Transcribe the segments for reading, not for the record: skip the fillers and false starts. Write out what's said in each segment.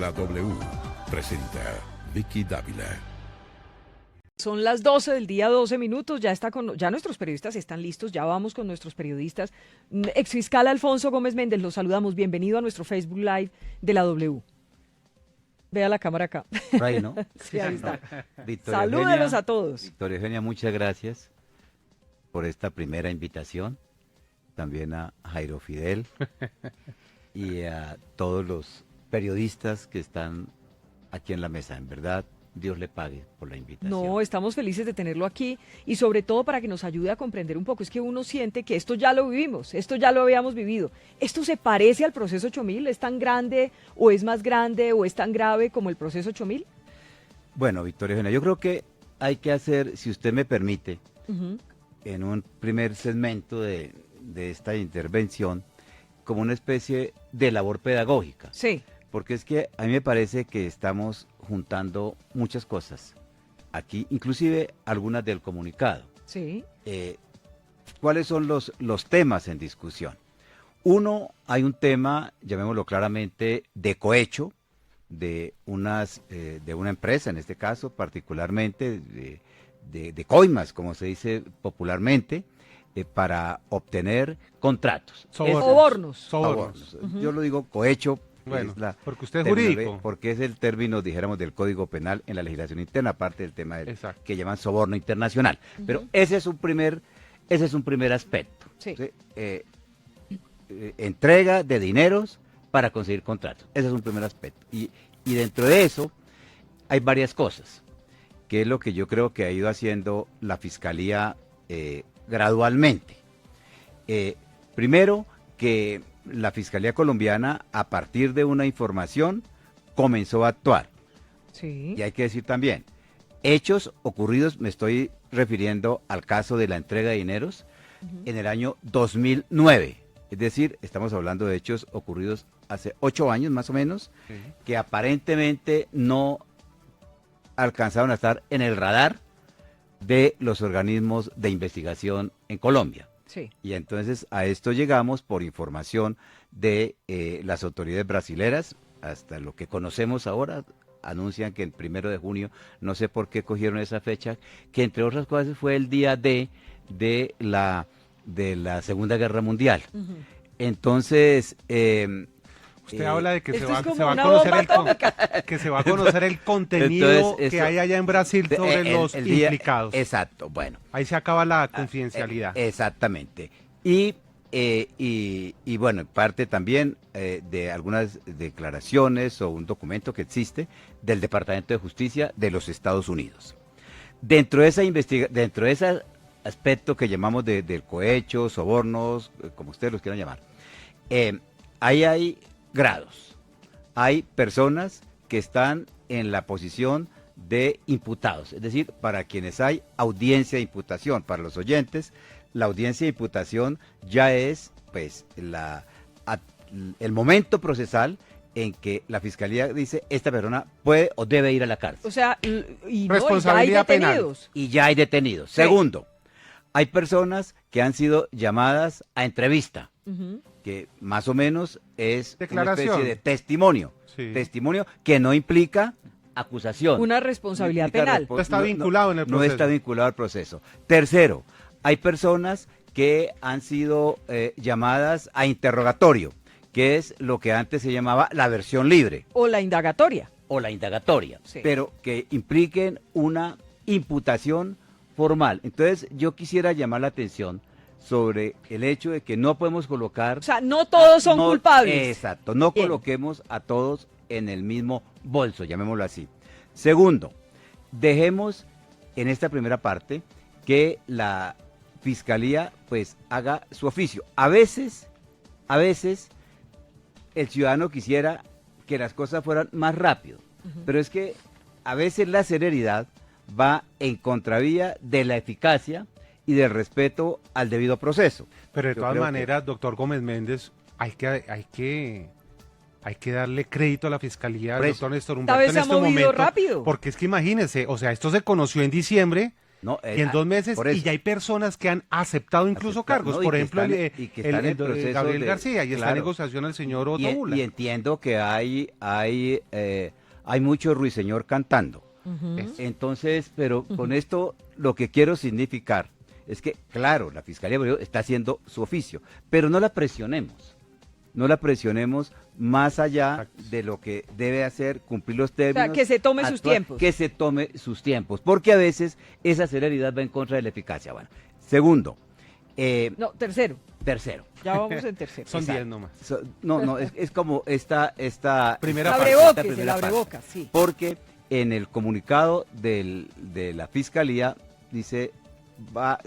La W presenta Vicky Dávila. Son las 12 del día, 12 minutos, ya nuestros periodistas están listos, ya vamos con nuestros periodistas. Exfiscal Alfonso Gómez Méndez, los saludamos, bienvenido a nuestro Facebook Live de la W. Vea la cámara acá. Por ahí, ¿no? Sí, ahí está. Salúdenos a todos. Victoria Eugenia, muchas gracias por esta primera invitación. También a Jairo Fidel y a todos los periodistas que están aquí en la mesa. En verdad, Dios le pague por la invitación. No, estamos felices de tenerlo aquí y sobre todo para que nos ayude a comprender un poco. Es que uno siente que esto ya lo vivimos, esto ya lo habíamos vivido. ¿Esto se parece al proceso 8000? ¿Es tan grande o es más grande o es tan grave como el proceso 8000? Bueno, Victoria Eugenia, yo creo que hay que hacer, si usted me permite, en un primer segmento de esta intervención, como una especie de labor pedagógica. Sí. Porque es que a mí me parece que estamos juntando muchas cosas aquí, inclusive algunas del comunicado. Sí. ¿Cuáles son los temas en discusión? Uno, hay un tema, llamémoslo claramente, de cohecho, de una empresa, en este caso particularmente, de coimas, como se dice popularmente, para obtener contratos. Sobornos. Yo lo digo cohecho. Bueno, porque usted es jurídico. Porque es el término, dijéramos, del Código Penal en la legislación interna, aparte del tema que llaman soborno internacional. Pero ese es un primer aspecto. Sí. ¿Sí? Entrega de dineros para conseguir contratos. Ese es un primer aspecto. Y dentro de eso hay varias cosas, que es lo que yo creo que ha ido haciendo la Fiscalía gradualmente. Primero, que la Fiscalía colombiana, a partir de una información, comenzó a actuar. Sí. Y hay que decir también, hechos ocurridos, me estoy refiriendo al caso de la entrega de dineros en el año 2009. Es decir, estamos hablando de hechos ocurridos hace 8 años más o menos, que aparentemente no alcanzaron a estar en el radar de los organismos de investigación en Colombia. Sí. Y entonces a esto llegamos por información de las autoridades brasileras, hasta lo que conocemos ahora, anuncian que el 1 de junio, no sé por qué cogieron esa fecha, que entre otras cosas fue el día de la Segunda Guerra Mundial. Entonces... Usted habla de que se va a a conocer el contenido entonces, que hay allá en Brasil sobre los implicados. Exacto, bueno. Ahí se acaba la confidencialidad. Exactamente. Y bueno, en parte también de algunas declaraciones o un documento que existe del Departamento de Justicia de los Estados Unidos. Dentro de ese aspecto que llamamos del cohecho, sobornos, como ustedes los quieran llamar, ahí hay grados. Hay personas que están en la posición de imputados, es decir, para quienes hay audiencia de imputación. Para los oyentes, la audiencia de imputación ya es pues el momento procesal en que la Fiscalía dice esta persona puede o debe ir a la cárcel. O sea, y Responsabilidad ya hay penal. detenidos. Y ya hay detenidos. Sí. Segundo, hay personas que han sido llamadas a entrevista, que más o menos es una especie de testimonio. Sí. Testimonio que no implica acusación. Una responsabilidad penal. No está vinculado en el proceso. No está vinculado al proceso. Tercero, hay personas que han sido llamadas a interrogatorio, que es lo que antes se llamaba la versión libre. O la indagatoria. O la indagatoria, Sí. pero que impliquen una imputación formal. Entonces, yo quisiera llamar la atención sobre el hecho de que no podemos colocar... O sea, no todos son culpables. Exacto, no Bien. coloquemos a todos en el mismo bolso, llamémoslo así. Segundo, dejemos en esta primera parte que la Fiscalía pues haga su oficio. A veces el ciudadano quisiera que las cosas fueran más rápido, pero es que a veces la celeridad va en contravía de la eficacia y del respeto al debido proceso. Pero de Yo todas creo maneras, doctor Gómez Méndez, hay que darle crédito a la Fiscalía, Por al eso. doctor Néstor Esta Humberto vez en se ha este movido momento, rápido. porque es que imagínense, o sea, esto se conoció en diciembre No, Y en 2 meses, por eso. y ya hay personas que han aceptado incluso cargos. No, y por que ejemplo, están- el, y que el- están en el do- proceso Gabriel de- García, y está en claro. negociación el señor Otto Bula. Y entiendo que hay mucho ruiseñor cantando. Ujú. Entonces, pero con esto lo que quiero significar es que, claro, la Fiscalía está haciendo su oficio, pero no la presionemos. No la presionemos más allá Exacto. de lo que debe hacer, cumplir los términos. que se tome sus tiempos. Que se tome sus tiempos, porque a veces esa celeridad va en contra de la eficacia. Bueno, segundo, No, tercero. tercero. Ya vamos en tercero. Son Exacto. 10 nomás. No, es como esta Primera esta parte. esta Abrebocas, el primera parte. abrebocas, sí. Porque en el comunicado de la Fiscalía dice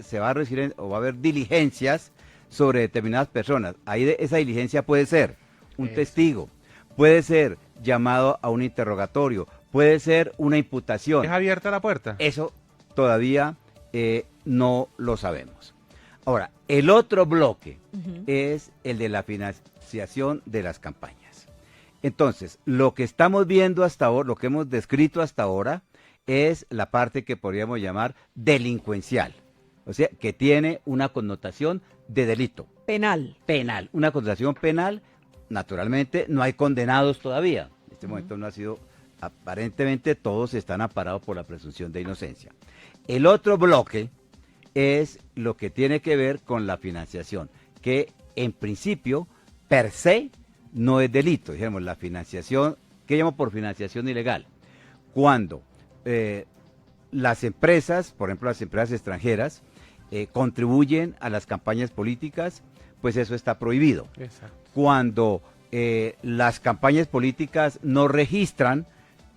se va a recibir o va a haber diligencias sobre determinadas personas. Ahí esa diligencia puede ser un Eso. testigo, puede ser llamado a un interrogatorio, puede ser una imputación. ¿Es abierta la puerta? Eso todavía no lo sabemos. Ahora, el otro bloque Ujú. es el de la financiación de las campañas. Entonces, lo que estamos viendo hasta ahora, lo que hemos descrito hasta ahora, es la parte que podríamos llamar delincuencial, o sea, que tiene una connotación de delito Penal. penal, una connotación penal. Naturalmente, no hay condenados todavía. En este momento no ha sido, aparentemente todos están amparados por la presunción de inocencia. El otro bloque es lo que tiene que ver con la financiación, que en principio, per se, no es delito. Dijimos, la financiación, ¿qué llamo por financiación ilegal? Cuando las empresas, por ejemplo las empresas extranjeras, contribuyen a las campañas políticas, pues eso está prohibido. Exacto. Cuando las campañas políticas no registran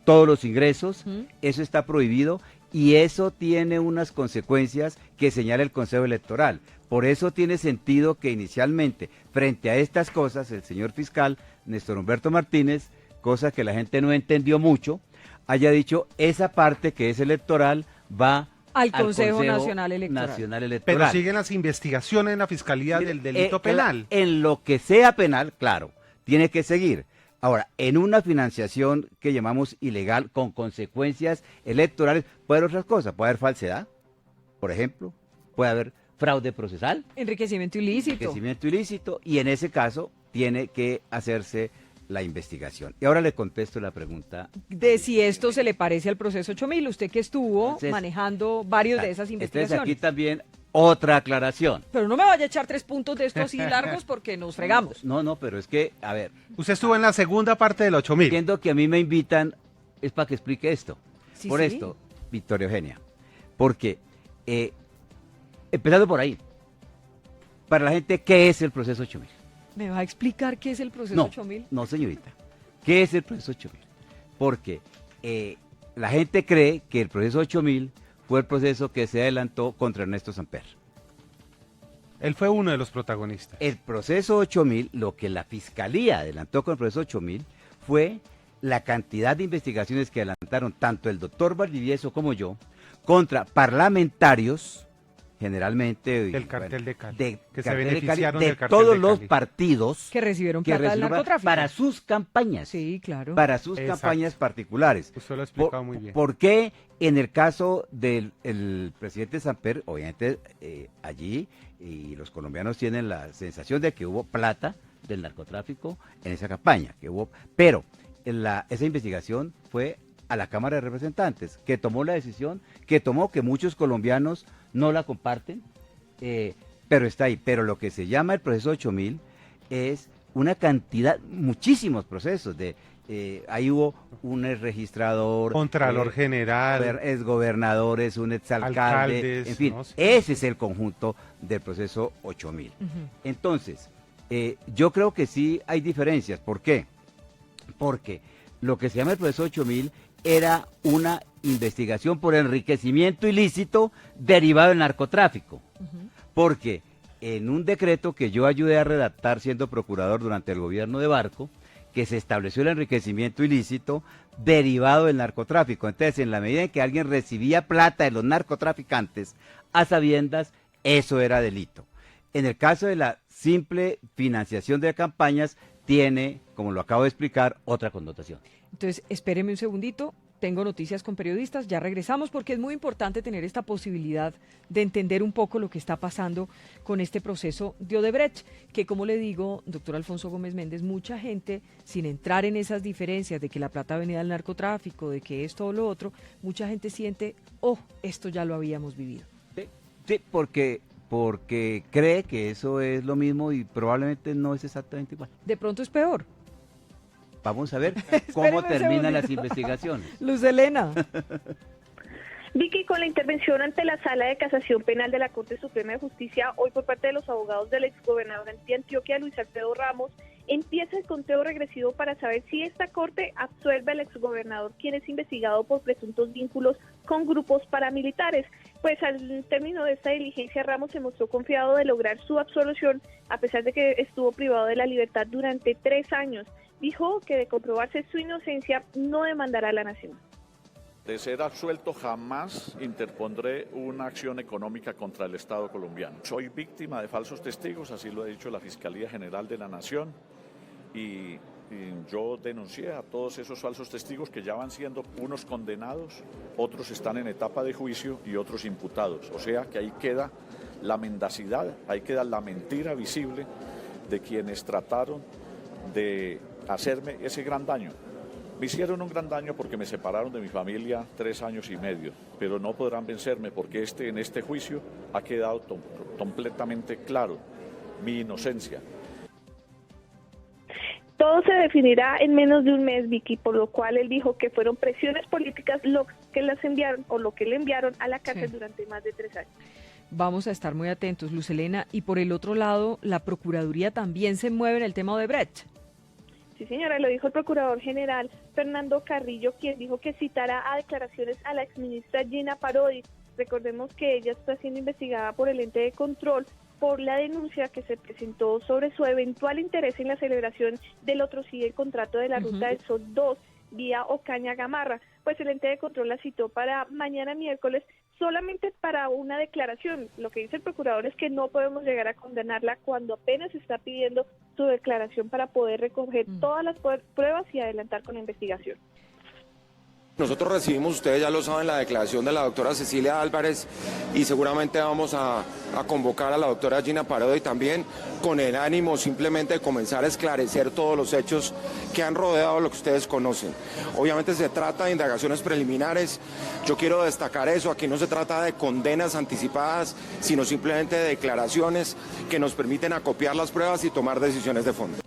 todos los ingresos, Ujú. eso está prohibido y eso tiene unas consecuencias que señala el Consejo Electoral. Por eso tiene sentido que inicialmente, frente a estas cosas, el señor fiscal Néstor Humberto Martínez, cosa que la gente no entendió mucho, haya dicho esa parte que es electoral va Al Consejo Nacional Electoral. Electoral. Pero siguen las investigaciones en la Fiscalía del delito penal. En lo que sea penal, claro, tiene que seguir. Ahora, en una financiación que llamamos ilegal con consecuencias electorales, puede haber otras cosas. Puede haber falsedad, por ejemplo, puede haber fraude procesal, Enriquecimiento ilícito. enriquecimiento ilícito, y en ese caso tiene que hacerse la investigación. Y ahora le contesto la pregunta. De si esto se le parece al proceso 8000, usted que estuvo Entonces, manejando varios de esas Entonces investigaciones. aquí también otra aclaración. Pero no me vaya a echar 3 puntos de esto así largos porque nos fregamos. No, pero es que, a ver, Usted estuvo en la segunda parte del 8000. entiendo que a mí me invitan, es para que explique esto. Sí, Por sí. esto, Victoria Eugenia, porque, empezando por ahí, para la gente, ¿qué es el proceso 8000? ¿Me va a explicar qué es el proceso No, 8000? no señorita, ¿qué es el proceso 8000? Porque la gente cree que el proceso 8000 fue el proceso que se adelantó contra Ernesto Samper. Él fue uno de los protagonistas. El proceso 8000, lo que la Fiscalía adelantó con el proceso 8000 fue la cantidad de investigaciones que adelantaron tanto el doctor Valdivieso como yo contra parlamentarios, generalmente Del cartel de Cali, de que se cartel de Cali, beneficiaron de del cartel todos de los Cali. partidos Que recibieron que plata del recibieron narcotráfico. para sus campañas, Sí, claro. para sus Exacto. campañas particulares. Usted lo ha explicado muy bien. ¿Por qué en el caso del el presidente Samper, obviamente allí, y los colombianos tienen la sensación de que hubo plata del narcotráfico en esa campaña, pero esa investigación fue a la Cámara de Representantes, que tomó la decisión, que muchos colombianos no la comparten, pero está ahí. Pero lo que se llama el proceso 8000 es una cantidad, muchísimos procesos ahí hubo un registrador, Contralor general. exgobernadores, un exalcalde, Alcaldes, en fin, ¿no? Sí. ese es el conjunto del proceso 8000. Ujú. Entonces, yo creo que sí hay diferencias. ¿Por qué? Porque lo que se llama el proceso 8000 era una investigación por enriquecimiento ilícito derivado del narcotráfico. Ujú. Porque en un decreto que yo ayudé a redactar siendo procurador durante el gobierno de Barco, que se estableció el enriquecimiento ilícito derivado del narcotráfico. Entonces, en la medida en que alguien recibía plata de los narcotraficantes a sabiendas, eso era delito. En el caso de la simple financiación de campañas, tiene, como lo acabo de explicar, otra connotación. Entonces, espéreme un segundito, tengo noticias con periodistas, ya regresamos porque es muy importante tener esta posibilidad de entender un poco lo que está pasando con este proceso de Odebrecht, que como le digo, doctor Alfonso Gómez Méndez, mucha gente, sin entrar en esas diferencias de que la plata venía del narcotráfico, de que esto o lo otro, mucha gente siente, oh, esto ya lo habíamos vivido. Sí, porque cree que eso es lo mismo y probablemente no es exactamente igual. De pronto es peor. Vamos a ver cómo Espéreme un terminan las segundito. investigaciones. Luz Helena. Vicky, con la intervención ante la Sala de Casación Penal de la Corte Suprema de Justicia, hoy por parte de los abogados del exgobernador de Antioquia, Luis Alfredo Ramos, empieza el conteo regresivo para saber si esta Corte absuelve al exgobernador, quien es investigado por presuntos vínculos con grupos paramilitares. Pues al término de esta diligencia, Ramos se mostró confiado de lograr su absolución, a pesar de que estuvo privado de la libertad durante 3 años. Dijo que de comprobarse su inocencia no demandará a la nación. De ser absuelto, jamás interpondré una acción económica contra el Estado colombiano. Soy víctima de falsos testigos, así lo ha dicho la Fiscalía General de la Nación, y yo denuncié a todos esos falsos testigos que ya van siendo unos condenados, otros están en etapa de juicio y otros imputados. O sea que ahí queda la mendacidad, ahí queda la mentira visible de quienes trataron de hacerme ese gran daño. Me hicieron un gran daño porque me separaron de mi familia 3 años y medio, pero no podrán vencerme porque en este juicio ha quedado completamente claro mi inocencia. Todo se definirá en menos de un mes, Vicky, por lo cual él dijo que fueron presiones políticas lo que las enviaron o lo que le enviaron a la cárcel durante más de 3 años. Vamos a estar muy atentos, Luz Helena. Y por el otro lado, la Procuraduría también se mueve en el tema de Odebrecht. Sí, señora, lo dijo el Procurador General Fernando Carrillo, quien dijo que citará a declaraciones a la exministra Gina Parodi. Recordemos que ella está siendo investigada por el ente de control por la denuncia que se presentó sobre su eventual interés en la celebración del otro sí el contrato de la Ruta del Sol 2 vía Ocaña Gamarra. Pues el ente de control la citó para mañana miércoles solamente para una declaración. Lo que dice el procurador es que no podemos llegar a condenarla cuando apenas está pidiendo su declaración para poder recoger todas las pruebas y adelantar con la investigación. Nosotros recibimos, ustedes ya lo saben, la declaración de la doctora Cecilia Álvarez y seguramente vamos a convocar a la doctora Gina Parodi también con el ánimo simplemente de comenzar a esclarecer todos los hechos que han rodeado lo que ustedes conocen. Obviamente se trata de indagaciones preliminares, yo quiero destacar eso, aquí no se trata de condenas anticipadas, sino simplemente de declaraciones que nos permiten acopiar las pruebas y tomar decisiones de fondo.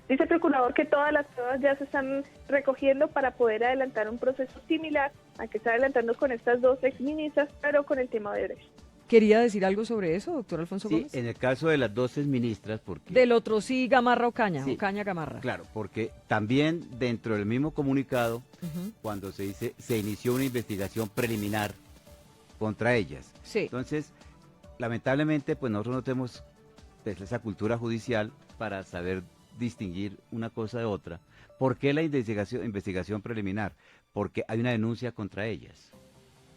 Dice el procurador que todas las pruebas ya se están recogiendo para poder adelantar un proceso similar al que está adelantando con estas 2 exministras, pero con el tema de Odebrecht. ¿Quería decir algo sobre eso, doctor Alfonso Sí, Gómez? en el caso de las 12 ministras, porque... Del otro sí, Gamarra Ocaña, Sí. Ocaña Gamarra. Claro, porque también dentro del mismo comunicado, Ujú. cuando se dice, se inició una investigación preliminar contra ellas. Sí. Entonces, lamentablemente, pues nosotros no tenemos pues, esa cultura judicial para saber distinguir una cosa de otra. ¿Por qué la investigación preliminar? Porque hay una denuncia contra ellas,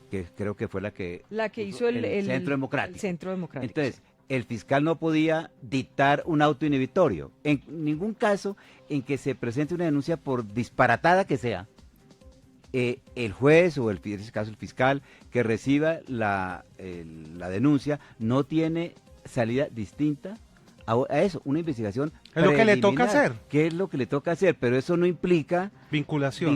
que creo que fue la que hizo el Centro Democrático. el Centro Democrático. Entonces, el fiscal no podía dictar un auto inhibitorio. En ningún caso en que se presente una denuncia por disparatada que sea, el juez o en este caso el fiscal que reciba la denuncia no tiene salida distinta a eso, una investigación Es lo que le toca preliminar. hacer. ¿Qué es lo que le toca hacer? Pero eso no implica Vinculación.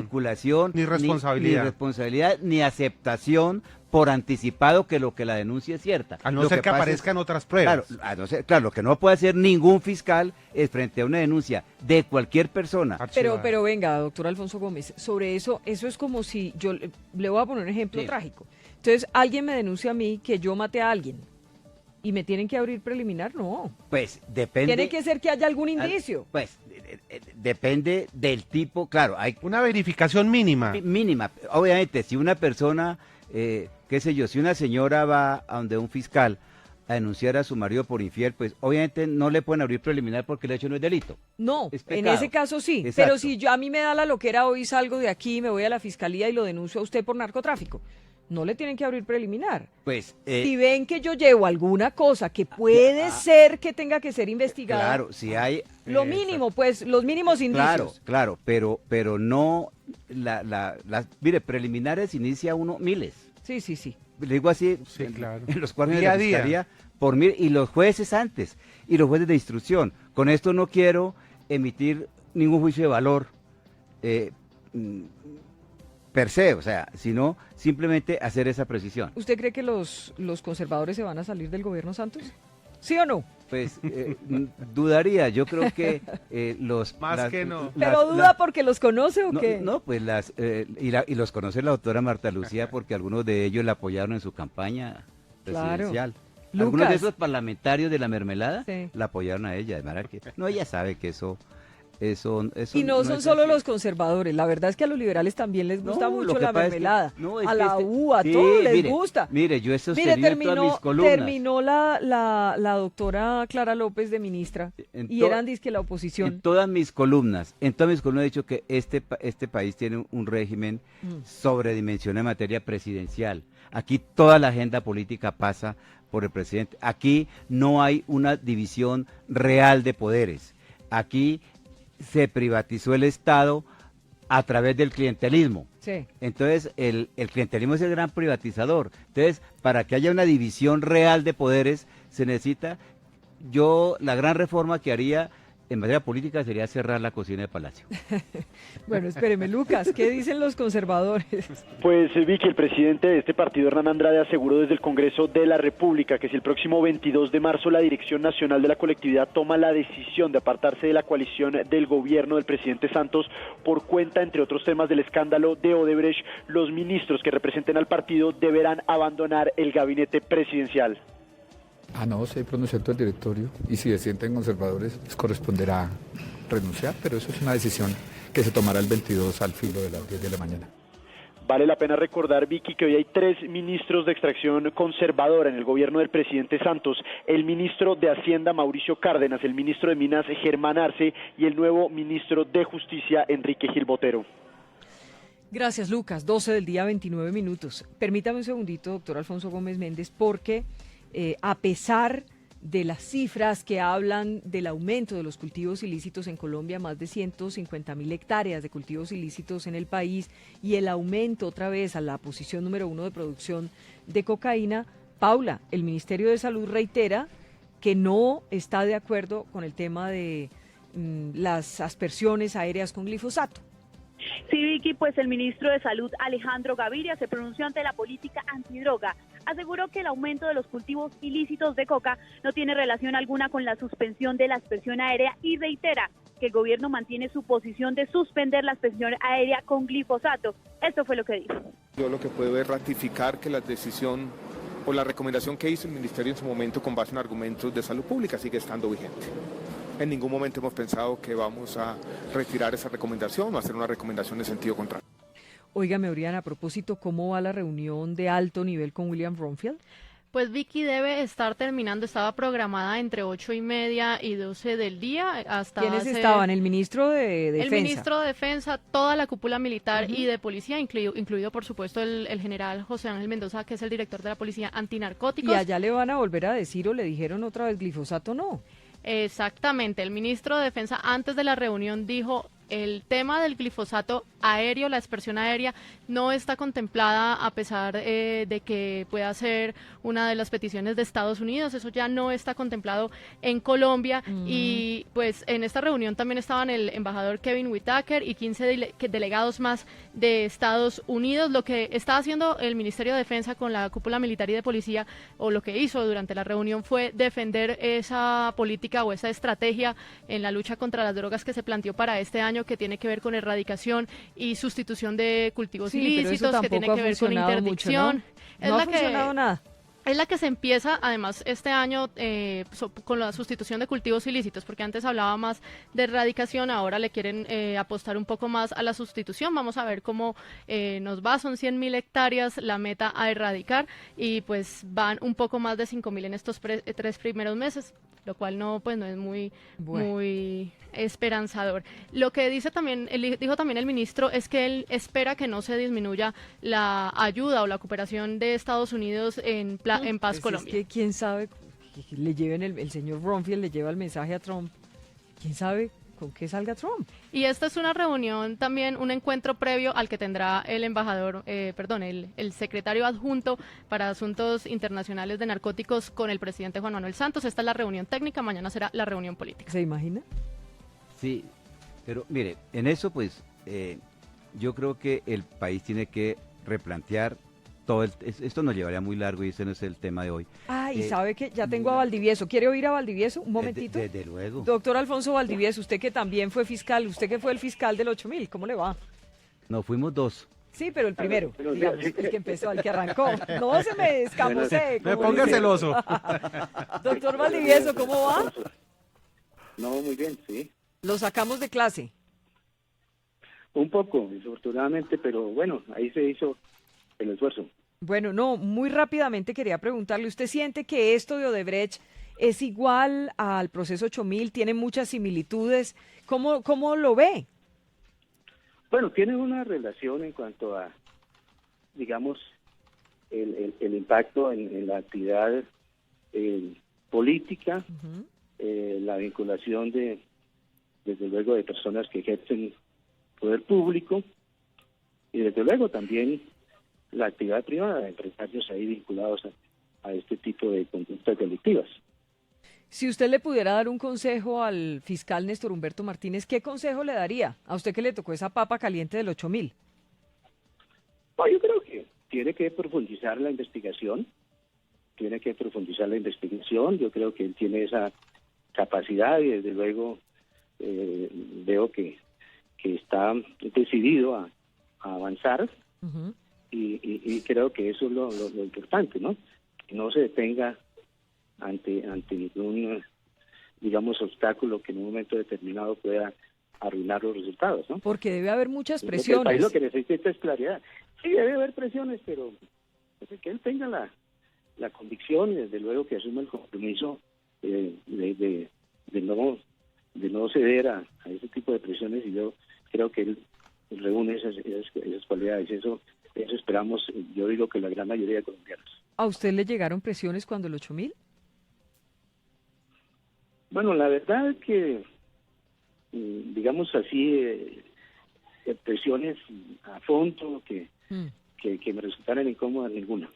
ni responsabilidad. ni responsabilidad, ni aceptación por anticipado que lo que la denuncia es cierta. A no Lo ser que pasa es- aparezcan otras pruebas. Claro, claro, lo que no puede hacer ningún fiscal es frente a una denuncia de cualquier persona. Archivada. Pero venga, doctor Alfonso Gómez, sobre eso es como si yo le voy a poner un ejemplo Sí. trágico. Entonces, alguien me denuncia a mí que yo maté a alguien y me tienen que abrir preliminar, no. Pues depende. Tiene que ser que haya algún indicio. Pues depende del tipo, claro, hay Una verificación mínima. mínima. Obviamente, si una persona, qué sé yo, si una señora va a donde un fiscal a denunciar a su marido por infiel, pues obviamente no le pueden abrir preliminar porque el hecho no es delito. No, Es en pecado. ese caso sí. Exacto. Pero si yo a mí me da la loquera hoy salgo de aquí, me voy a la fiscalía y lo denuncio a usted por narcotráfico. no le tienen que abrir preliminar. Pues, Si ven que yo llevo alguna cosa que puede ser que tenga que ser investigada, claro, si hay... lo mínimo, pues, los mínimos indicios. Claro, pero no... mire, preliminares inicia uno miles. Sí, sí, sí. Le digo así, Sí, claro. en los cuadros de Día la a día. fiscalía, por mil, y los jueces antes, y los jueces de instrucción. Con esto no quiero emitir ningún juicio de valor per se, o sea, sino simplemente hacer esa precisión. ¿Usted cree que los conservadores se van a salir del gobierno Santos? ¿Sí o no? Pues dudaría, yo creo que Más que no. ¿Pero duda porque los conoce o no, qué? no, pues y los conoce la doctora Marta Lucía porque algunos de ellos la apoyaron en su campaña Claro. presidencial. Lucas. Algunos de esos parlamentarios de la mermelada Sí. la apoyaron a ella, de manera que no, ella sabe que eso Y no son es solo así. los conservadores, la verdad es que a los liberales también les gusta No, mucho lo que la pasa es que- mermelada, no, es a que la U, a sí, todo les mire, gusta. Mire, yo he Mire, sostenido todas mis columnas. terminó la doctora Clara López de ministra En y to- eran dizque la En oposición. todas mis columnas he dicho que este país tiene un régimen sobredimensionado en materia presidencial. Aquí toda la agenda política pasa por el presidente. Aquí no hay una división real de poderes. Aquí se privatizó el Estado a través del clientelismo. Sí. Entonces, el clientelismo es el gran privatizador. Entonces, para que haya una división real de poderes, se necesita, la gran reforma que haría en materia política sería cerrar la cocina de Palacio. Bueno, espéreme, Lucas, ¿qué dicen los conservadores? Pues Vicky, el presidente de este partido, Hernán Andrade, aseguró desde el Congreso de la República que si el próximo 22 de marzo la Dirección Nacional de la Colectividad toma la decisión de apartarse de la coalición del gobierno del presidente Santos por cuenta, entre otros temas, del escándalo de Odebrecht, los ministros que representen al partido deberán abandonar el gabinete presidencial. No, se pronunció todo el directorio y si se sienten conservadores les corresponderá renunciar, pero eso es una decisión que se tomará el 22 al filo de las 10 de la mañana. Vale la pena recordar, Vicky, que hoy hay 3 ministros de extracción conservadora en el gobierno del presidente Santos: el ministro de Hacienda, Mauricio Cárdenas, el ministro de Minas, Germán Arce, y el nuevo ministro de Justicia, Enrique Gil Botero. Gracias, Lucas. 12 del día, 29 minutos. Permítame un segundito, doctor Alfonso Gómez Méndez, porque a pesar de las cifras que hablan del aumento de los cultivos ilícitos en Colombia, más de 150.000 hectáreas de cultivos ilícitos en el país, y el aumento otra vez a la posición número 1 de producción de cocaína, Paula, el Ministerio de Salud reitera que no está de acuerdo con el tema de las aspersiones aéreas con glifosato. Sí, Vicky, pues el ministro de Salud, Alejandro Gaviria, se pronunció ante la política antidroga. Aseguró que el aumento de los cultivos ilícitos de coca no tiene relación alguna con la suspensión de la aspersión aérea y reitera que el gobierno mantiene su posición de suspender la aspersión aérea con glifosato. Esto fue lo que dijo. Yo lo que puedo es ratificar que la decisión o la recomendación que hizo el ministerio en su momento con base en argumentos de salud pública sigue estando vigente. En ningún momento hemos pensado que vamos a retirar esa recomendación o hacer una recomendación en sentido contrario. Óigame, Oriana, a propósito, ¿cómo va la reunión de alto nivel con William Bromfield? Pues Vicky debe estar terminando, estaba programada entre 8:30 y 12 del día. Hasta ¿Quiénes estaban? El ministro de Defensa. El ministro de Defensa, toda la cúpula militar y de policía, incluido por supuesto el general José Ángel Mendoza, que es el director de la policía antinarcóticos. ¿Y allá le van a volver a decir o le dijeron otra vez glifosato no? Exactamente, el ministro de Defensa antes de la reunión dijo: el tema del glifosato aéreo, la aspersión aérea, no está contemplada a pesar de que pueda ser una de las peticiones de Estados Unidos. Eso ya no está contemplado en Colombia. Y pues en esta reunión también estaban el embajador Kevin Whitaker y 15 delegados más de Estados Unidos. Lo que está haciendo el Ministerio de Defensa con la cúpula militar y de policía, o lo que hizo durante la reunión, fue defender esa política o esa estrategia en la lucha contra las drogas que se planteó para este año, que tiene que ver con erradicación y sustitución de cultivos ilícitos, que tiene que ver con interdicción. Mucho, ¿no? No ha funcionado nada. Es la que se empieza, además, este año con la sustitución de cultivos ilícitos, porque antes hablaba más de erradicación, ahora le quieren apostar un poco más a la sustitución. Vamos a ver cómo nos va. Son 100.000 hectáreas la meta a erradicar y pues van un poco más de 5.000 en estos 3 primeros meses. lo cual no es muy, Bueno. muy esperanzador. Lo que dijo también el ministro es que él espera que no se disminuya la ayuda o la cooperación de Estados Unidos en Paz Pues Colombia. es que quién sabe, que le lleven el señor Bromfield le lleva el mensaje a Trump. ¿Quién sabe con qué salga Trump? Y esta es una reunión también, un encuentro previo al que tendrá el embajador, el secretario adjunto para Asuntos Internacionales de Narcóticos con el presidente Juan Manuel Santos. Esta es la reunión técnica, mañana será la reunión política. ¿Se imagina? Sí, pero mire, en eso pues yo creo que el país tiene que replantear todo. Esto nos llevaría muy largo y ese no es el tema de hoy. Ah, y sabe que ya tengo a Valdivieso. ¿Quiere oír a Valdivieso? Un momentito. Desde luego. Doctor Alfonso Valdivieso, usted que también fue fiscal, usted que fue el fiscal del 8000, ¿cómo le va? No, fuimos dos. Sí, pero el primero, digamos, el que empezó, el que arrancó. No se me escamose. Me como ponga dice. celoso. Doctor Valdivieso, ¿cómo va? No, muy bien, sí. Lo sacamos de clase. Un poco, desafortunadamente, pero bueno, ahí se hizo el esfuerzo. Bueno, no, muy rápidamente quería preguntarle, ¿usted siente que esto de Odebrecht es igual al proceso 8000? ¿Tiene muchas similitudes? ¿Cómo lo ve? Bueno, tiene una relación en cuanto a, digamos, el impacto en la actividad política, la vinculación desde luego, de personas que ejercen poder público y desde luego también la actividad privada de empresarios ahí vinculados a este tipo de conductas delictivas. Si usted le pudiera dar un consejo al fiscal Néstor Humberto Martínez, ¿qué consejo le daría a usted que le tocó esa papa caliente del 8000? No, yo creo que tiene que profundizar la investigación, yo creo que él tiene esa capacidad y desde luego veo que está decidido a avanzar. Y creo que eso es lo importante, ¿no? Que no se detenga ante ningún, digamos, obstáculo que en un momento determinado pueda arruinar los resultados, ¿no? Porque debe haber muchas El presiones. país lo que necesita es claridad. Sí, debe haber presiones, pero que él tenga la convicción y desde luego que asuma el compromiso de no ceder a ese tipo de presiones, y yo creo que él reúne esas cualidades. Eso esperamos, yo digo que la gran mayoría de colombianos. ¿A usted le llegaron presiones cuando el 8000? Bueno, la verdad es que, digamos así, presiones a fondo que me resultaran incómodas ninguna.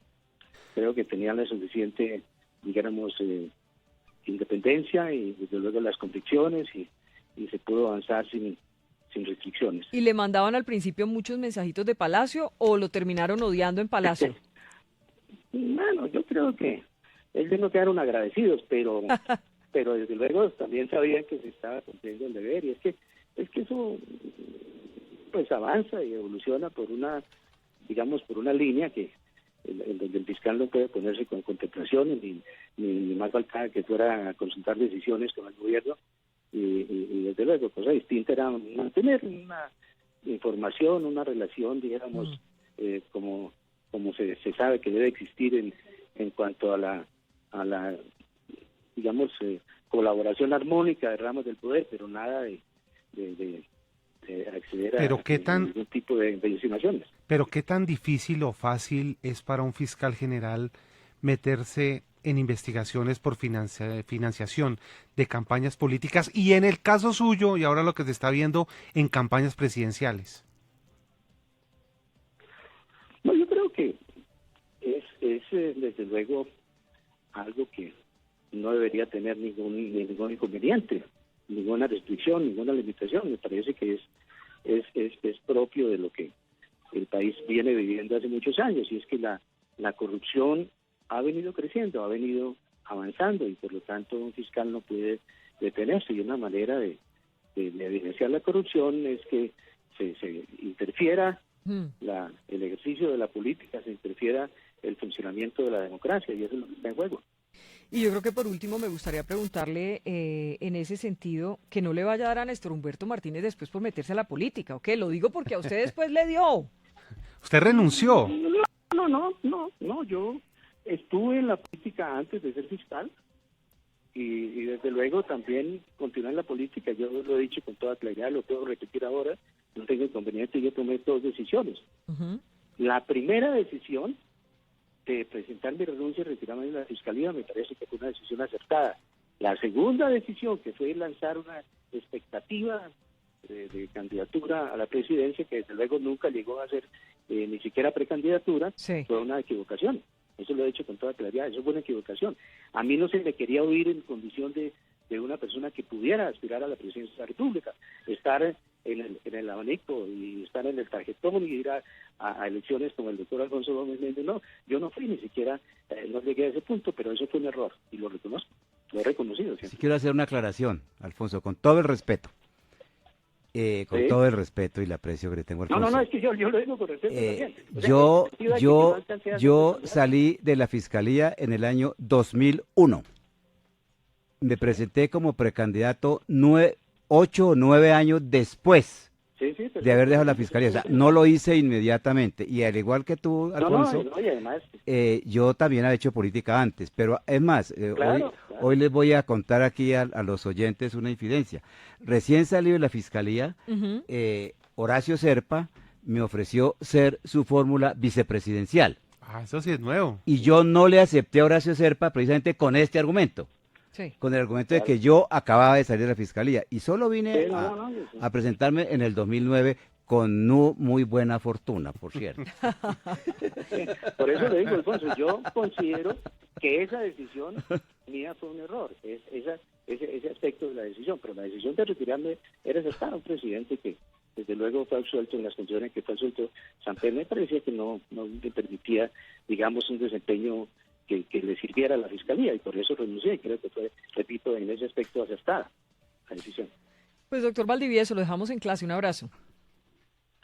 Creo que tenían la suficiente, digamos, independencia y desde luego las convicciones y se pudo avanzar sin restricciones. ¿Y le mandaban al principio muchos mensajitos de Palacio o lo terminaron odiando en Palacio? Bueno, yo creo que ellos no quedaron agradecidos, pero desde luego también sabían que se estaba cumpliendo el deber, y es que eso pues avanza y evoluciona por una línea que donde el fiscal no puede ponerse con contemplaciones ni más faltaba que fuera a consultar decisiones con el gobierno. Y desde luego, cosa distinta era mantener una información, una relación, digamos, como se sabe que debe existir en cuanto a la digamos, colaboración armónica de ramas del poder, pero nada de acceder a ningún tipo de insinuaciones. Pero ¿qué tan difícil o fácil es para un fiscal general meterse en investigaciones por financiación de campañas políticas y en el caso suyo, y ahora lo que se está viendo, en campañas presidenciales? No, yo creo que es desde luego algo que no debería tener ningún inconveniente, ninguna restricción, ninguna limitación. Me parece que es propio de lo que el país viene viviendo hace muchos años, y es que la corrupción ha venido creciendo, ha venido avanzando, y por lo tanto un fiscal no puede detenerse, y una manera de evidenciar la corrupción es que se interfiera el ejercicio de la política, se interfiera el funcionamiento de la democracia, y eso es lo que está en juego. Y yo creo que por último me gustaría preguntarle en ese sentido que no le vaya a dar a Néstor Humberto Martínez después por meterse a la política, ¿ok? Lo digo porque a usted después le dio. ¿Usted renunció? No, yo estuve en la política antes de ser fiscal. y desde luego también continuar en la política. Yo lo he dicho con toda claridad, lo puedo repetir ahora, no tengo inconveniente, yo tomé dos decisiones. La primera decisión de presentar mi renuncia y retirarme de la Fiscalía me parece que fue una decisión acertada. La segunda decisión, que fue lanzar una expectativa de candidatura a la presidencia, que desde luego nunca llegó a ser ni siquiera precandidatura, fue una equivocación. Eso lo he dicho con toda claridad, eso fue una equivocación. A mí no se me quería oír en condición de una persona que pudiera aspirar a la presidencia de la República, estar en el abanico y estar en el tarjetón y ir a elecciones como el doctor Alfonso Gómez Méndez. No, yo no fui, ni siquiera, no llegué a ese punto, pero eso fue un error y lo reconozco, lo he reconocido siempre. Sí, quiero hacer una aclaración, Alfonso, con todo el respeto. Con todo el respeto y el aprecio que le tengo al Alfonso. No, es que yo lo digo con respeto también. O sea, yo salí de la Fiscalía en el año 2001. Me presenté como precandidato 8 o 9 años después de haber dejado la Fiscalía. O sea, no lo hice inmediatamente. Y al igual que tú, Alfonso, y además, yo también he hecho política antes. Pero es más, hoy les voy a contar aquí a los oyentes una infidencia. Recién salido de la Fiscalía, Horacio Serpa me ofreció ser su fórmula vicepresidencial. Eso sí es nuevo. Y yo no le acepté a Horacio Serpa precisamente con este argumento. Con el argumento de que yo acababa de salir de la Fiscalía. Y solo vine a presentarme en el 2009 con no muy buena fortuna, por cierto. Por eso le digo, Alfonso, yo considero que esa decisión mía fue un error, ese aspecto de la decisión, pero la decisión de retirarme era aceptar a un presidente que desde luego fue absuelto en las condiciones que fue absuelto Samper. Me parecía que no le permitía, digamos, un desempeño que le sirviera a la Fiscalía, y por eso renuncié, y creo que fue, repito, en ese aspecto acertada la decisión. Pues doctor Valdivieso, lo dejamos en clase, un abrazo.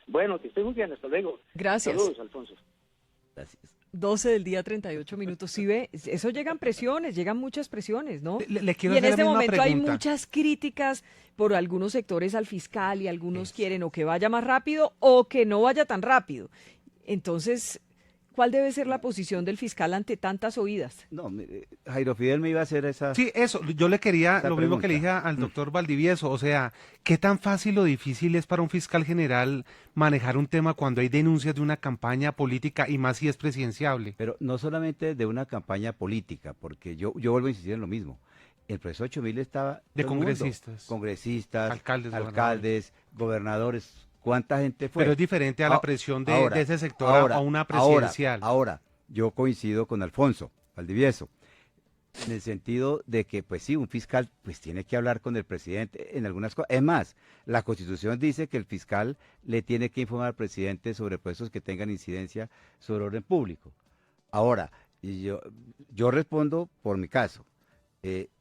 Bueno, que esté muy bien, hasta luego. Gracias. Saludos, Alfonso. Gracias. 12 del día, 38 minutos. Sí ve, eso llegan presiones, llegan muchas presiones, ¿no? Le quiero y en hacer este la misma momento hay pregunta. muchas críticas por algunos sectores al fiscal y algunos quieren o que vaya más rápido o que no vaya tan rápido. Entonces, ¿cuál debe ser la posición del fiscal ante tantas oídas? No, Jairo Fidel me iba a hacer esa... Sí, eso, yo le quería, esa lo mismo que le dije pregunta. al doctor Valdivieso, o sea, ¿qué tan fácil o difícil es para un fiscal general manejar un tema cuando hay denuncias de una campaña política y más si es presidenciable? Pero no solamente de una campaña política, porque yo vuelvo a insistir en lo mismo. El profesor Chomil estaba... De todo el mundo, congresistas. Congresistas, Alcaldes, gobernadores. ¿Cuánta gente fue? Pero es diferente a la presión de ese sector a una presidencial. Ahora, yo coincido con Alfonso Valdivieso, en el sentido de que, pues sí, un fiscal pues tiene que hablar con el presidente en algunas cosas. Es más, la Constitución dice que el fiscal le tiene que informar al presidente sobre puestos que tengan incidencia sobre orden público. Ahora, yo respondo por mi caso.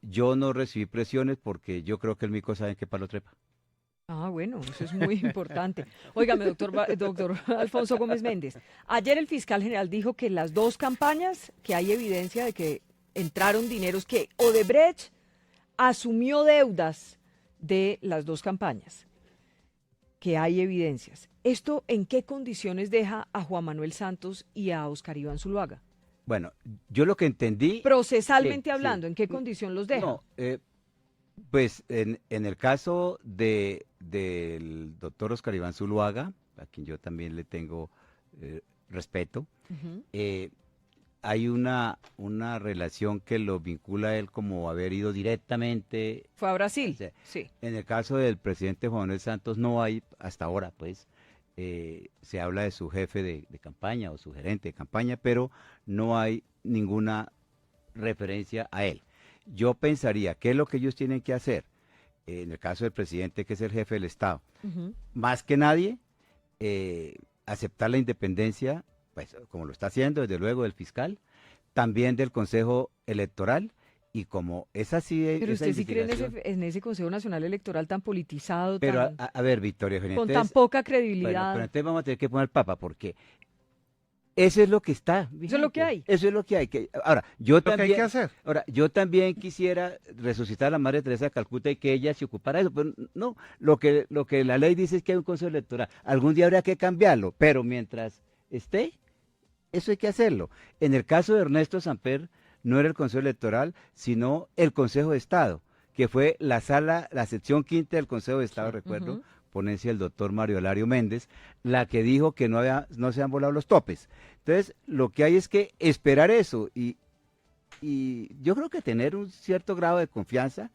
Yo no recibí presiones porque yo creo que el mico sabe en qué palo trepa. Ah, bueno, eso es muy importante. Óigame, doctor Alfonso Gómez Méndez, ayer el fiscal general dijo que en las dos campañas que hay evidencia de que entraron dineros, que Odebrecht asumió deudas de las dos campañas, que hay evidencias. ¿Esto en qué condiciones deja a Juan Manuel Santos y a Óscar Iván Zuluaga? Bueno, yo lo que entendí... Procesalmente hablando, sí. ¿en qué condición los deja? No, pues en el caso del doctor Óscar Iván Zuluaga, a quien yo también le tengo respeto, hay una relación que lo vincula a él como haber ido directamente. ¿Fue a Brasil? O sea, sí. En el caso del presidente Juan Manuel Santos no hay, hasta ahora pues, se habla de su jefe de campaña o su gerente de campaña, pero no hay ninguna referencia a él. Yo pensaría, ¿qué es lo que ellos tienen que hacer? En el caso del presidente, que es el jefe del Estado, más que nadie, aceptar la independencia, pues como lo está haciendo desde luego del fiscal, también del Consejo Electoral, y como es así... Pero usted sí cree en ese Consejo Nacional Electoral tan politizado, pero a ver, Victoria Eugenia, con tan poca credibilidad. Bueno, pero entonces vamos a tener que poner al Papa, porque... Eso es lo que está. Vigente. Eso es lo que hay. Eso es lo que hay. Ahora, yo también, que hay que hacer. Ahora, yo también quisiera resucitar a la Madre Teresa de Calcuta y que ella se ocupara de eso, pero no, lo que la ley dice es que hay un consejo electoral. Algún día habrá que cambiarlo, pero mientras esté, eso hay que hacerlo. En el caso de Ernesto Samper, no era el Consejo Electoral, sino el Consejo de Estado, que fue la sección quinta del Consejo de Estado, recuerdo, ponencia del doctor Mario Elario Méndez, la que dijo que no se han volado los topes. Entonces, lo que hay es que esperar eso y yo creo que tener un cierto grado de confianza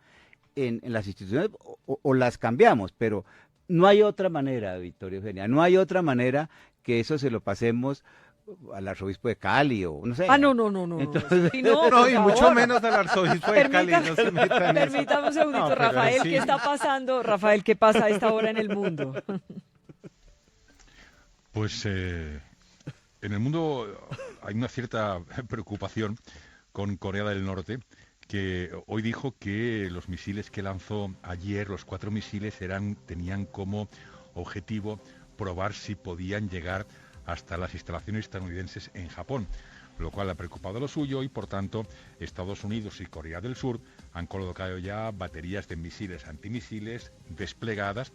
en las instituciones o las cambiamos, pero no hay otra manera, Victoria Eugenia, no hay otra manera que eso se lo pasemos al arzobispo de Cali o no sé. No. Entonces, Sí, No, y por mucho favor. menos al arzobispo de Cali, no se metan en eso. Permítame un segundito, No, pero Rafael, sí. ¿qué está pasando? Rafael, ¿qué pasa a esta hora en el mundo? Pues en el mundo hay una cierta preocupación con Corea del Norte, que hoy dijo que los misiles que lanzó ayer, los 4 misiles, tenían como objetivo probar si podían llegar hasta las instalaciones estadounidenses en Japón, lo cual ha preocupado a lo suyo y por tanto Estados Unidos y Corea del Sur han colocado ya baterías de misiles antimisiles desplegadas.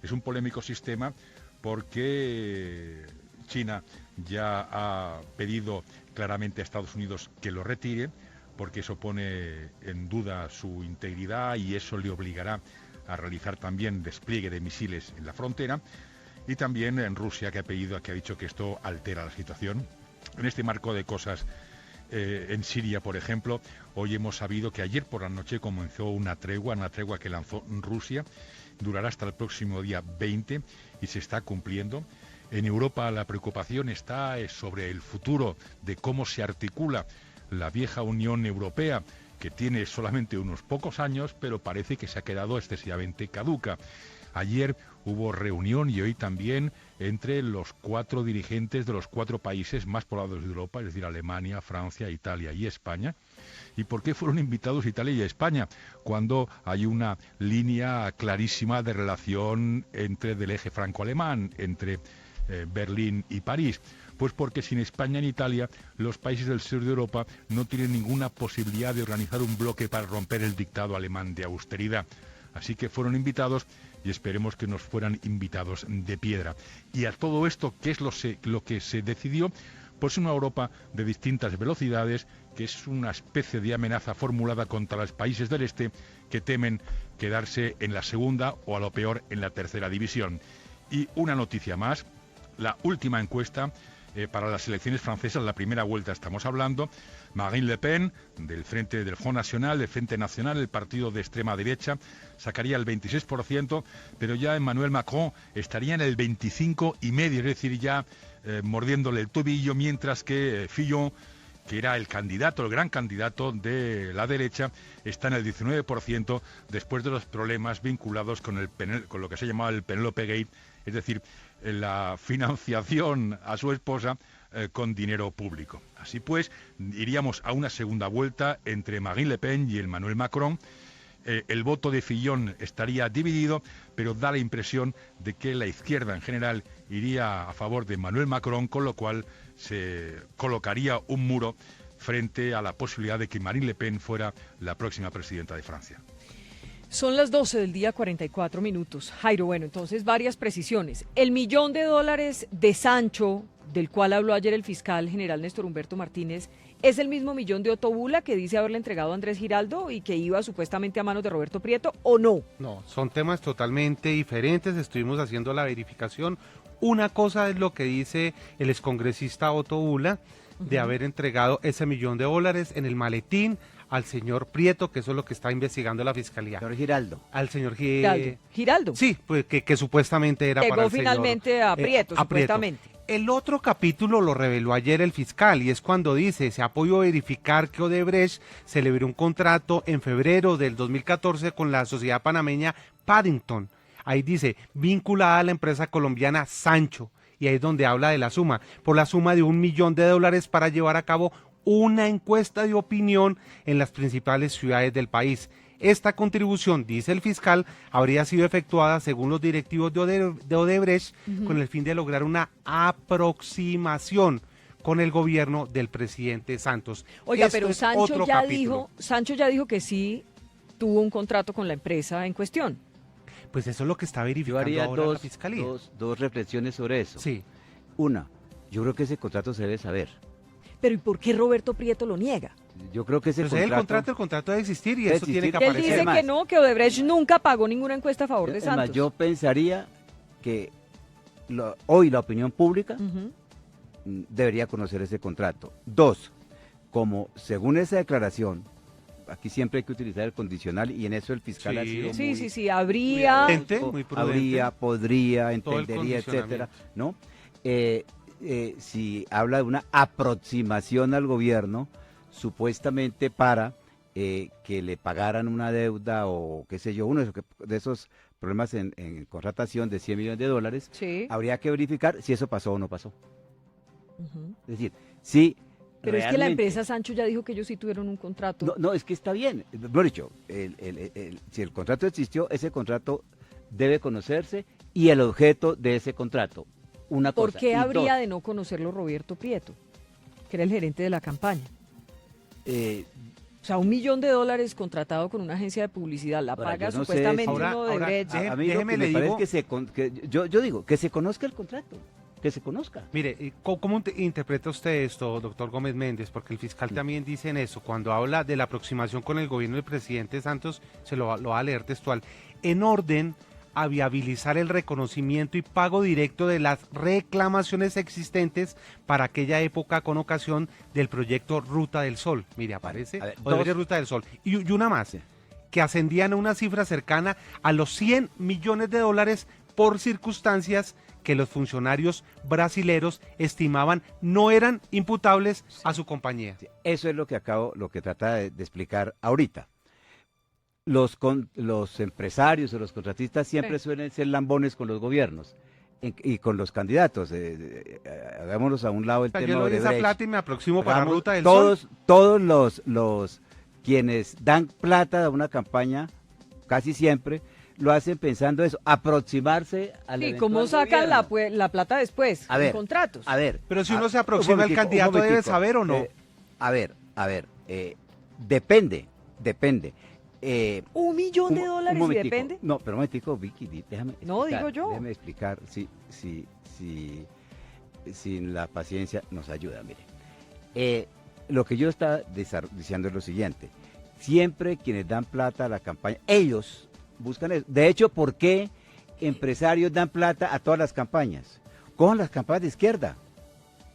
Es un polémico sistema porque China ya ha pedido claramente a Estados Unidos que lo retire, porque eso pone en duda su integridad y eso le obligará a realizar también despliegue de misiles en la frontera. Y también en Rusia, que ha dicho que esto altera la situación. En este marco de cosas, en Siria, por ejemplo, hoy hemos sabido que ayer por la noche comenzó una tregua que lanzó Rusia, durará hasta el próximo día 20 y se está cumpliendo. En Europa la preocupación está sobre el futuro, de cómo se articula la vieja Unión Europea, que tiene solamente unos pocos años, pero parece que se ha quedado excesivamente caduca. Ayer hubo reunión y hoy también entre los 4 dirigentes de los 4 países más poblados de Europa, es decir, Alemania, Francia, Italia y España. ¿Y por qué fueron invitados Italia y España? Cuando hay una línea clarísima de relación del eje franco-alemán, entre Berlín y París. Pues porque sin España ni Italia, los países del sur de Europa no tienen ninguna posibilidad de organizar un bloque para romper el dictado alemán de austeridad. Así que fueron invitados y esperemos que nos fueran invitados de piedra. Y a todo esto, ¿qué es lo que se decidió? Pues una Europa de distintas velocidades, que es una especie de amenaza formulada contra los países del este que temen quedarse en la segunda o a lo peor en la tercera división. Y una noticia más, la última encuesta para las elecciones francesas, la primera vuelta estamos hablando, Marine Le Pen, del Front National, del Frente Nacional, el partido de extrema derecha, sacaría el 26%, pero ya Emmanuel Macron estaría en el 25,5%, es decir, ya mordiéndole el tobillo, mientras que Fillon, que era el gran candidato de la derecha, está en el 19% después de los problemas vinculados con lo que se llamaba el Penélope Gate, es decir, la financiación a su esposa con dinero público. Así pues, iríamos a una segunda vuelta entre Marine Le Pen y Emmanuel Macron. El voto de Fillon estaría dividido, pero da la impresión de que la izquierda en general iría a favor de Emmanuel Macron, con lo cual se colocaría un muro frente a la posibilidad de que Marine Le Pen fuera la próxima presidenta de Francia. Son las 12 del día, 44 minutos. Jairo, bueno, entonces varias precisiones. El $1.000.000 de Sancho, del cual habló ayer el fiscal general Néstor Humberto Martínez, ¿es el mismo millón de Otto Bula que dice haberle entregado a Andrés Giraldo y que iba supuestamente a manos de Roberto Prieto, o no? No, son temas totalmente diferentes, estuvimos haciendo la verificación. Una cosa es lo que dice el excongresista Otto Bula, de haber entregado ese $1.000.000 en el maletín al señor Prieto, que eso es lo que está investigando la fiscalía. Señor Giraldo. Al señor Giraldo. Sí, pues que supuestamente era llegó para el finalmente señor, a Prieto, supuestamente. El otro capítulo lo reveló ayer el fiscal y es cuando dice: se ha podido verificar que Odebrecht celebró un contrato en febrero del 2014 con la sociedad panameña Paddington. Ahí dice, vinculada a la empresa colombiana Sancho. Y ahí es donde habla de la suma, por la suma de $1 millón para llevar a cabo una encuesta de opinión en las principales ciudades del país. Esta contribución, dice el fiscal, habría sido efectuada según los directivos de Odebrecht con el fin de lograr una aproximación con el gobierno del presidente Santos. Oiga, Esto pero es Sancho otro capítulo. ya dijo que sí tuvo un contrato con la empresa en cuestión. Pues eso es lo que está verificando Yo haría ahora la fiscalía. dos reflexiones sobre eso. Sí. Una, yo creo que ese contrato se debe saber. Pero ¿y por qué Roberto Prieto lo niega? Yo creo que ese Entonces el contrato debe existir y debe eso tiene que existir. Él aparecer. dice más. que no, que Odebrecht nunca pagó ninguna encuesta a favor de Es más, Santos. yo pensaría que hoy la opinión pública Ujú. debería conocer ese contrato. 2, como según esa declaración, aquí siempre hay que utilizar el condicional y en eso el fiscal ha sido Sí, habría... Muy prudente. habría, podría, Todo el entendería, etcétera, condicionamiento. ¿no? Si habla de una aproximación al gobierno, supuestamente para que le pagaran una deuda o qué sé yo, uno de esos problemas en contratación de $100 millones, Sí. habría que verificar si eso pasó o no pasó. Ujú. Es decir, si Pero es que la realmente- empresa Sancho ya dijo que ellos sí tuvieron un contrato. No, es que está bien. Lo dicho, si el contrato existió, ese contrato debe conocerse y el objeto de ese contrato. Una ¿Por cosa. qué Y habría dos, de no conocerlo Roberto Prieto, que era el gerente de la campaña? O sea, $1 millón contratado con una agencia de publicidad, la Ahora, paga yo no sé supuestamente si- uno de Odebrecht. a mí lo que me parece que yo digo, que se conozca el contrato, que se conozca. Mire, ¿cómo interpreta usted esto, doctor Gómez Méndez? Porque el fiscal también dice en eso, cuando habla de la aproximación con el gobierno del presidente Santos, lo va a leer textual, en orden a viabilizar el reconocimiento y pago directo de las reclamaciones existentes para aquella época con ocasión del proyecto Ruta del Sol. Mire, aparece, A ver, Odebrecht dos. Ruta del Sol. Y una más, que ascendían a una cifra cercana a los $100 millones por circunstancias que los funcionarios brasileros estimaban no eran imputables a su compañía. Eso es lo que trata de explicar ahorita. Los empresarios o los contratistas siempre suelen ser lambones con los gobiernos y con los candidatos. Hagámonos a un lado el O sea, tema yo de le doy esa Odebrecht. plata y me aproximo para Hagamos Ruta del Sol. Todos los quienes dan plata a una campaña, casi siempre, lo hacen pensando eso, aproximarse al ¿Y cómo sacan la plata después? A ¿En ver, contratos? A ver. Pero si uno a- se aproxima un al momentico, candidato, un ¿debe momentico. saber o no? Depende. $1 millón Un y momentico. depende. No, pero un momentico, Vicky, déjame No, explicar, digo yo. Déjame explicar si la paciencia nos ayuda, mire. Lo que yo estaba diciendo es lo siguiente. Siempre quienes dan plata a la campaña, ellos buscan eso. De hecho, ¿por qué empresarios dan plata a todas las campañas? Cojan las campañas de izquierda.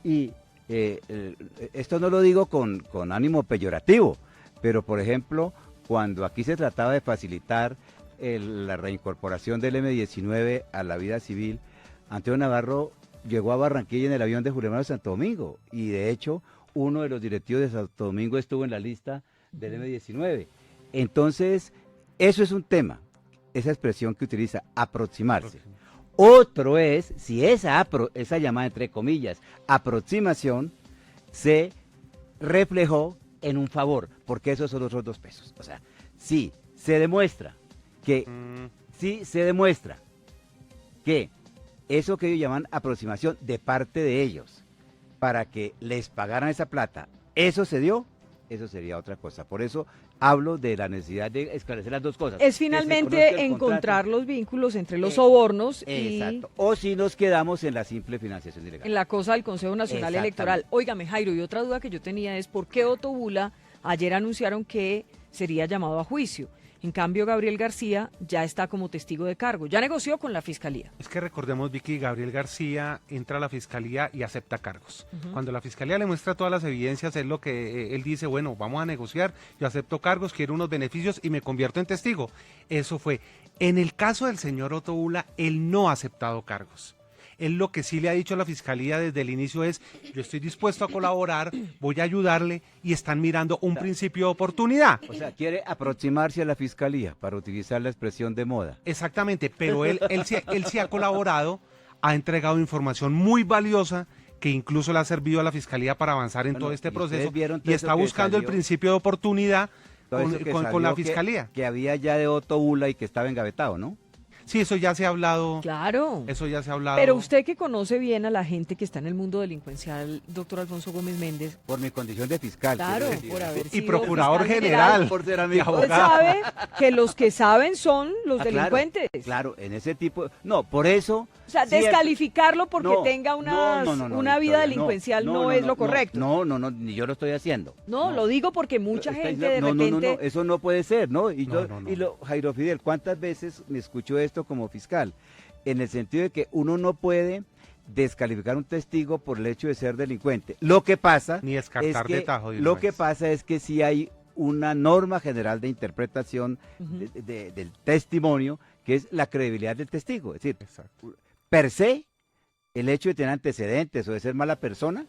Y esto no lo digo con ánimo peyorativo, pero por ejemplo, cuando aquí se trataba de facilitar la reincorporación del M-19 a la vida civil, Antonio Navarro llegó a Barranquilla en el avión de Julio Mario Santo Domingo y de hecho uno de los directivos de Santo Domingo estuvo en la lista del M-19. Entonces, eso es un tema, esa expresión que utiliza, aproximarse. Otro es si esa llamada, entre comillas, aproximación se reflejó en un favor, porque esos son los otros $2. O sea, si se demuestra que eso que ellos llaman aproximación de parte de ellos para que les pagaran esa plata, eso se dio, eso sería otra cosa. Por eso hablo de la necesidad de esclarecer las dos cosas. Es Que se finalmente conozca el encontrar contrato. los vínculos entre los sobornos Exacto. y O si nos quedamos en la simple financiación ilegal. en la cosa del Consejo Nacional Exactamente. Electoral. Óigame, Jairo, y otra duda que yo tenía es por qué Otto Bula ayer anunciaron que sería llamado a juicio. En cambio, Gabriel García ya está como testigo de cargo, ya negoció con la Fiscalía. Es que recordemos, Vicky, Gabriel García entra a la fiscalía y acepta cargos. Ujú. Cuando la fiscalía le muestra todas las evidencias, es lo que él dice, bueno, vamos a negociar, yo acepto cargos, quiero unos beneficios y me convierto en testigo. Eso fue. En el caso del señor Otto Bula, él no ha aceptado cargos. Él lo que sí le ha dicho a la fiscalía desde el inicio es, yo estoy dispuesto a colaborar, voy a ayudarle y están mirando un principio de oportunidad. O sea, quiere aproximarse a la fiscalía, para utilizar la expresión de moda. Exactamente, pero él sí ha colaborado, ha entregado información muy valiosa que incluso le ha servido a la fiscalía para avanzar en Bueno, todo este y ustedes proceso vieron todo y eso está que buscando el salió. principio de oportunidad Todo eso que con la salió fiscalía. que había ya de Otto Bula y que estaba engavetado, ¿no? Sí, eso ya se ha hablado. Claro. Eso ya se ha hablado. Pero usted que conoce bien a la gente que está en el mundo delincuencial, doctor Alfonso Gómez Méndez. Por mi condición de fiscal. Claro, quiero decir. por haber Y sido procurador fiscal general. Por ser amigo. Usted sabe que los que saben son los Ah, claro, delincuentes. Claro, en ese tipo. No, por eso. O sea, siempre- descalificarlo porque No, tenga una Victoria, vida delincuencial no, es lo correcto. No, ni yo lo estoy haciendo. No, lo digo porque mucha Está gente de diciendo- repente... no, eso no puede ser, ¿no? Y, No, yo, no, no. y lo, Jairo Fidel, ¿cuántas veces me escuchó esto como fiscal? En el sentido de que uno no puede descalificar un testigo por el hecho de ser delincuente. Lo que pasa Ni descartar es que, de tajo de una lo vez. que pasa es que sí hay una norma general de interpretación Ujú. del testimonio, que es la credibilidad del testigo. Es decir, Exacto. per se, el hecho de tener antecedentes o de ser mala persona,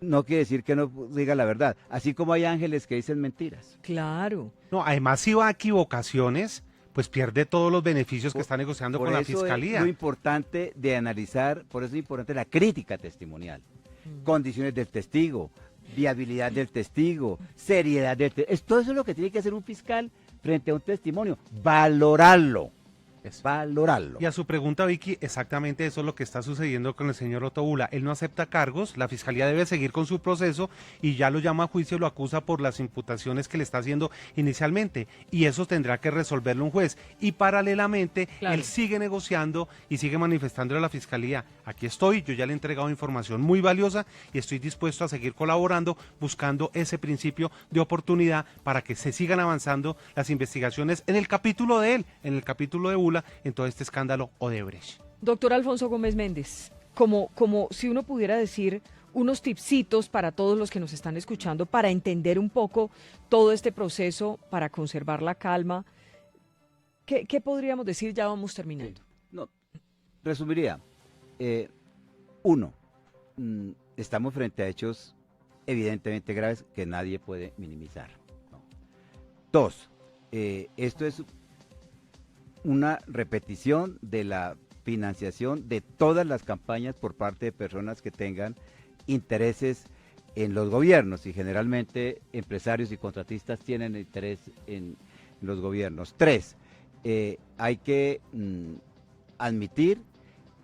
no quiere decir que no diga la verdad. Así como hay ángeles que dicen mentiras. Claro. No, además si va a equivocaciones, pues pierde todos los beneficios que está negociando Por con la eso fiscalía. es lo importante de analizar, por eso es importante la crítica testimonial. Condiciones del testigo, viabilidad del testigo, seriedad del testigo. Todo eso es lo que tiene que hacer un fiscal frente a un testimonio. Valorarlo. Valorarlo. Y a su pregunta, Vicky, exactamente eso es lo que está sucediendo con el señor Otóbula. Él no acepta cargos, la fiscalía debe seguir con su proceso y ya lo llama a juicio, lo acusa por las imputaciones que le está haciendo inicialmente. Y eso tendrá que resolverlo un juez. Y paralelamente, Claro. él sigue negociando y sigue manifestándole a la fiscalía: aquí estoy, yo ya le he entregado información muy valiosa y estoy dispuesto a seguir colaborando, buscando ese principio de oportunidad para que se sigan avanzando las investigaciones en el capítulo de él, en el capítulo de Bula, en todo este escándalo Odebrecht. Doctor Alfonso Gómez Méndez, como si uno pudiera decir unos tipsitos para todos los que nos están escuchando para entender un poco todo este proceso, para conservar la calma, ¿qué podríamos decir? Ya vamos terminando. No, resumiría. Uno, estamos frente a hechos evidentemente graves que nadie puede minimizar, ¿no? Dos, esto es una repetición de la financiación de todas las campañas por parte de personas que tengan intereses en los gobiernos, y generalmente empresarios y contratistas tienen interés en los gobiernos. Tres, hay que admitir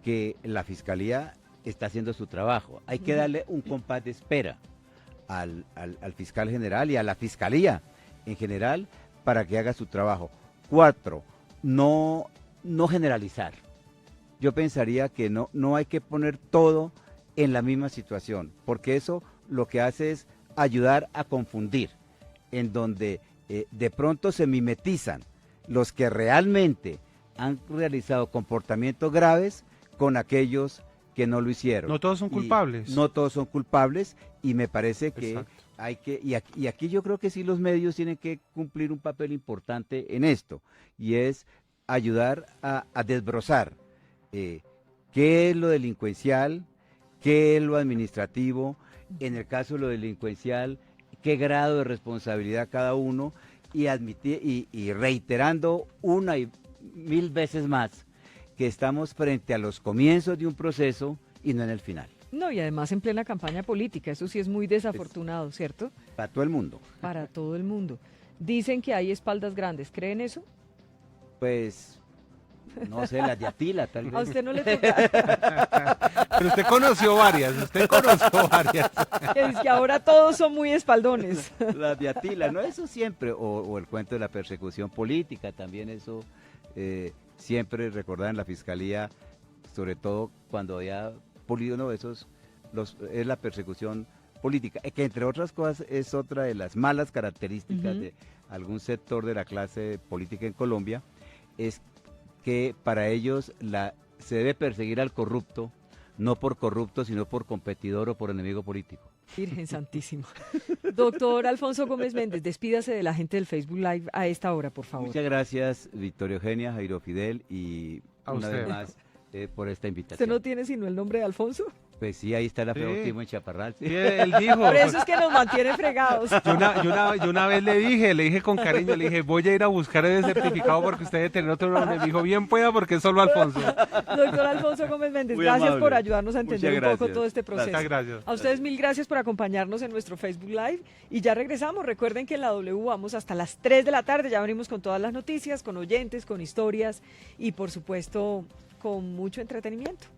que la fiscalía está haciendo su trabajo. Hay que darle un compás de espera al fiscal general y a la fiscalía en general para que haga su trabajo. Cuatro, no generalizar. Yo pensaría que no hay que poner todo en la misma situación, porque eso lo que hace es ayudar a confundir, en donde de pronto se mimetizan los que realmente han realizado comportamientos graves con aquellos que no lo hicieron. No todos son culpables. No todos son culpables, y me parece que Exacto. hay que, y aquí yo creo que sí los medios tienen que cumplir un papel importante en esto, y es ayudar a desbrozar qué es lo delincuencial, qué es lo administrativo, en el caso de lo delincuencial, qué grado de responsabilidad cada uno, y admitir y reiterando una y mil veces más que estamos frente a los comienzos de un proceso y no en el final. No, y además en plena campaña política, eso sí es muy desafortunado, ¿cierto? Para todo el mundo. Para todo el mundo. Dicen que hay espaldas grandes, ¿creen eso? Pues, no sé, las de Atila tal vez. A usted no le toca. Pero usted conoció varias, Que dice que ahora todos son muy espaldones. Las de Atila, ¿no? Eso siempre, o el cuento de la persecución política, también eso siempre recordar en la fiscalía, sobre todo cuando había polido, no, es la persecución política, que entre otras cosas es otra de las malas características de algún sector de la clase política en Colombia, es que para ellos se debe perseguir al corrupto, no por corrupto, sino por competidor o por enemigo político. Virgen Santísima. Doctor Alfonso Gómez Méndez, despídase de la gente del Facebook Live a esta hora, por favor. Muchas gracias, Victoria Eugenia, Jairo Fidel, y A una usted. vez más por esta ¿Usted invitación. no tiene sino el nombre de Alfonso? Pues sí, ahí está la Sí. Último en Chaparral. Sí. Sí, él dijo. Por eso es que nos mantiene fregados. Yo una vez le dije con cariño, le dije, voy a ir a buscar ese certificado porque usted debe tener otro nombre. Me dijo, bien pueda porque es solo Alfonso. Doctor Alfonso Gómez Méndez, Muy gracias amable. por ayudarnos a entender Muchas un poco gracias. todo este proceso. Muchas gracias. A ustedes mil gracias por acompañarnos en nuestro Facebook Live y ya regresamos. Recuerden que en la W vamos hasta las 3 de la tarde, ya venimos con todas las noticias, con oyentes, con historias y por supuesto con mucho entretenimiento.